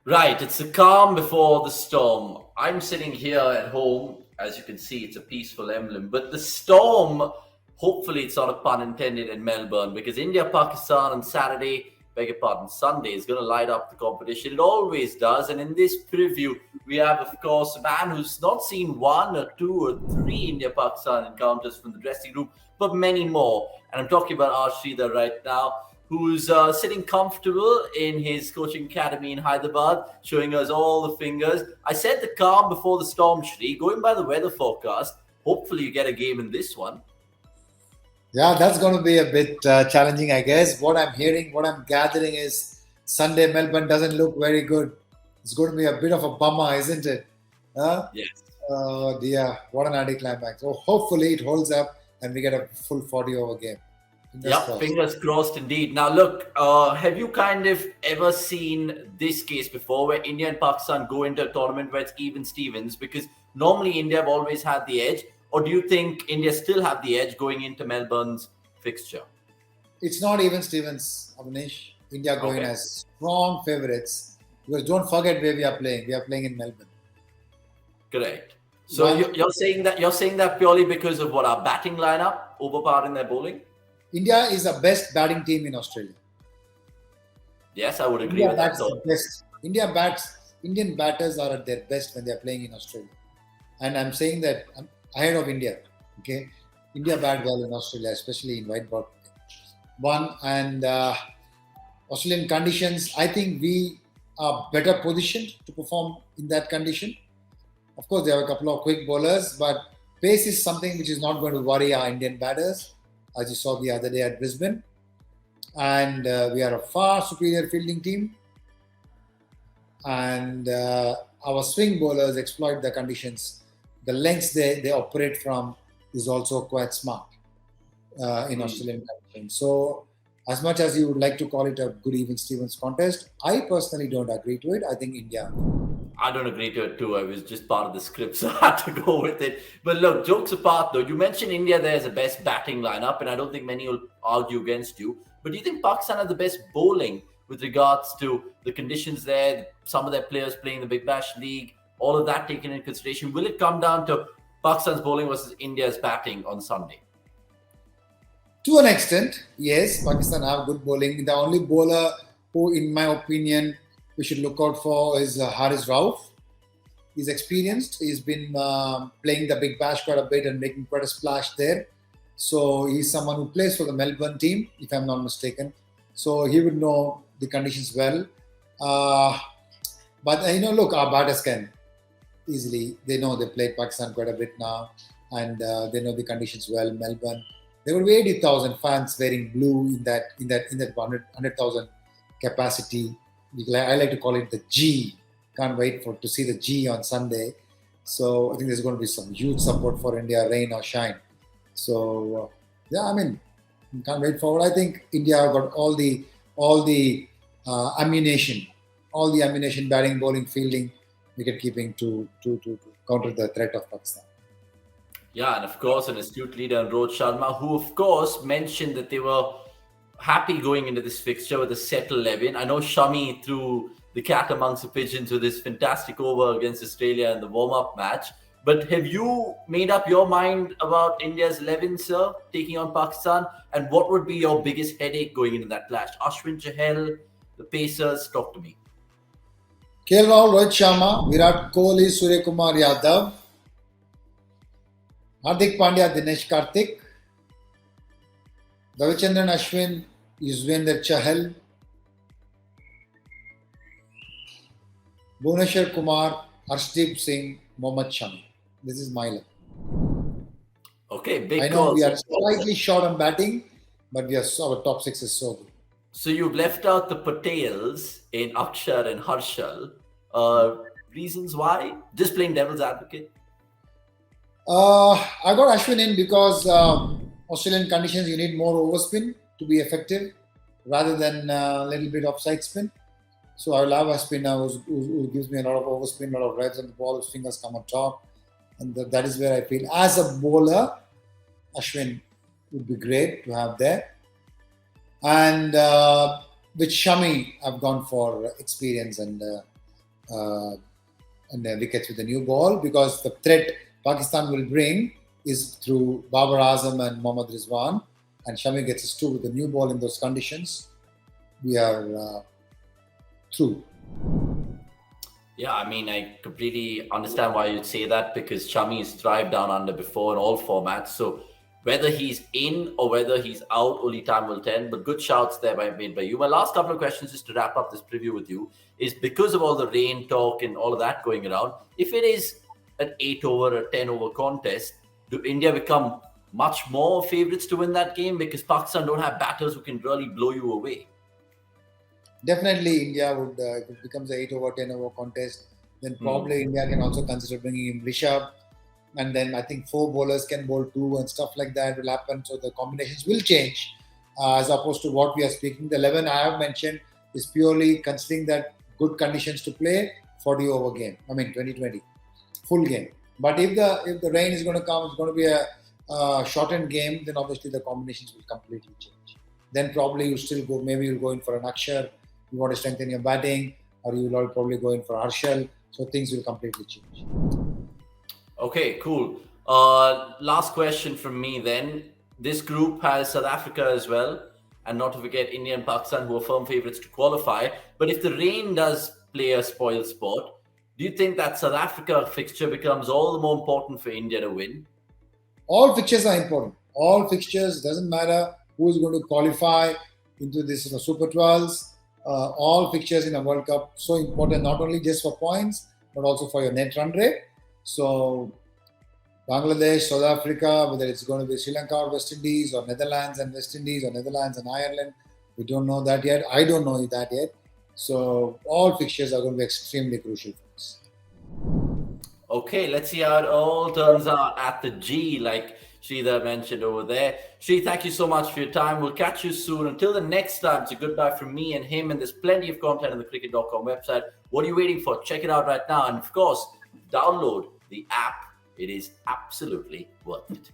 Right, it's the calm before the storm. I'm sitting here at home. As you can see, it's a peaceful emblem. But the storm, hopefully, it's not a pun intended in Melbourne because India Pakistan on Saturday, beg your pardon, Sunday is going to light up the competition. It always does. And in this preview, we have, of course, a man who's not seen one or two or three India Pakistan encounters from the dressing room, but many more. And I'm talking about R Srridhar right now, who's sitting comfortable in his coaching academy in Hyderabad, showing us all the fingers. I said the calm before the storm, Shri. Going by the weather forecast, hopefully you get a game in this one. Yeah, that's going to be a bit challenging, I guess. What I'm hearing, what I'm gathering is Sunday Melbourne doesn't look very good. It's going to be a bit of a bummer, isn't it? Huh? Yes. Oh dear, what an anticlimax. So hopefully it holds up and we get a full 40 over game. Fingers Yep, crossed. fingers crossed indeed. Now, look, have you kind of ever seen this case before where India and Pakistan go into a tournament where it's even Stevens? Because normally India have always had the edge, or do you think India still have the edge going into Melbourne's fixture? It's not even Stevens, Avnish. India going Okay, as strong favourites. Because don't forget where we are playing. We are playing in Melbourne. correct. So One, you're saying that purely because of what our batting lineup overpowering their bowling? India is the best batting team in Australia. Yes, I would agree India with that bats the thought. best. Indian batters are at their best when they are playing in Australia. And I'm saying that I'm ahead of India. Okay, India bat well in Australia, especially in white ball. One and Australian conditions. I think we are better positioned to perform in that condition. Of course, there are a couple of quick bowlers, but pace is something which is not going to worry our Indian batters, as you saw the other day at Brisbane. And we are a far superior fielding team, and our swing bowlers exploit the conditions. The lengths they operate from is also quite smart in Hmm. Australian conditions. So, as much as you would like to call it a good even Stevens contest, I personally don't agree to it. I think India. I don't agree to it too. I was just part of the script, so I had to go with it. But look, jokes apart, though, you mentioned India there as the best batting lineup, and I don't think many will argue against you. But do you think Pakistan has the best bowling with regards to the conditions there, some of their players playing the Big Bash League, all of that taken into consideration? Will it come down to Pakistan's bowling versus India's batting on Sunday? To an extent, yes, Pakistan have good bowling. The only bowler who, in my opinion, we should look out for is Haris Rauf. He's experienced. He's been playing the Big Bash quite a bit and making quite a splash there. So he's someone who plays for the Melbourne team, if I'm not mistaken. So he would know the conditions well. Uh, but look, our batters can easily. They know they played Pakistan quite a bit now, and they know the conditions well. Melbourne, there will be 80,000 fans wearing blue in that 100,000 capacity. I like to call it the G. Can't wait for to see the G on Sunday. So I think there's going to be some huge support for India, rain or shine. So yeah, I mean, can't wait forward. I think India have got all the ammunition, all the ammunition, batting, bowling, fielding, wicket keeping to counter the threat of Pakistan. Yeah, and of course, an astute leader in Rohit Sharma, who of course mentioned that they were happy going into this fixture with a settled 11. I know Shami threw the cat amongst the pigeons with his fantastic over against Australia in the warm-up match. But have you made up your mind about India's 11, sir, taking on Pakistan? And what would be your biggest headache going into that clash? Ashwin Chahal, the Pacers, talk to me. KL Rahul, Rohit Sharma, Virat Kohli, Surya Kumar Yadav, Hardik Pandya, Dinesh Karthik, Ravichandran Ashwin, Yuzvendra Chahal, Bhuvneshwar Kumar, Arshdeep Singh, Mohammad Shami. This is my luck. Okay, I big know call. we So, are slightly short on batting, but our top six is so good. so you've left out the Patels in Akshar and Harshal. Uh, Reasons why? Just playing devil's advocate. I got Ashwin in because Australian conditions you need more overspin to be effective rather than a little bit of side spin. So I will have a spinner who gives me a lot of overspin, a lot of reds on the ball, his fingers come on top. And that is where I feel as a bowler, Ashwin would be great to have there. And with Shami, I've gone for experience and and the wickets with the new ball, because the threat Pakistan will bring is through Babar Azam and Mohammad Rizwan, and Shami gets us two with the new ball in those conditions. We are through. Yeah, I mean, I completely understand why you'd say that, because Shami has thrived down under before in all formats. So whether he's in or whether he's out, only time will tell. But good shouts there made by you. My last couple of questions, just to wrap up this preview with you, is because of all the rain talk and all of that going around, if it is an 8-over or 10-over contest, do India become much more favourites to win that game? Because Pakistan don't have batters who can really blow you away. Definitely, India would, if it becomes an 8-over, 10-over contest, then probably India can also consider bringing in Rishabh. And then I think 4 bowlers can bowl 2 and stuff like that will happen. So the combinations will change as opposed to what we are speaking. The 11 I have mentioned is purely considering that good conditions to play 40-over game. I mean 2020 full game. But if the rain is going to come, it's going to be a shortened game. Then obviously the combinations will completely change. Then probably you still go. Maybe you'll go in for an Axar. You want to strengthen your batting, or you will probably go in for Harshal. So things will completely change. Okay, cool. Last question from me then. This group has South Africa as well, and not to forget India and Pakistan, who are firm favourites to qualify. But if the rain does play a spoil sport, do you think that South Africa fixture becomes all the more important for India to win? All fixtures are important. All fixtures, doesn't matter who is going to qualify into this Super 12s. All fixtures in a World Cup so important, not only just for points but also for your net run rate. So Bangladesh, South Africa, whether it's going to be Sri Lanka or West Indies, or Netherlands and West Indies, or Netherlands and Ireland, we don't know that yet. I don't know that yet. So all fixtures are going to be extremely crucial for us. Okay, let's see how it all turns out at the G, like Sridhar mentioned over there. Sri, thank you so much for your time. We'll catch you soon. Until the next time, it's a goodbye from me and him. And there's plenty of content on the cricket.com website. What are you waiting for? Check it out right now. And of course, download the app. It is absolutely worth it.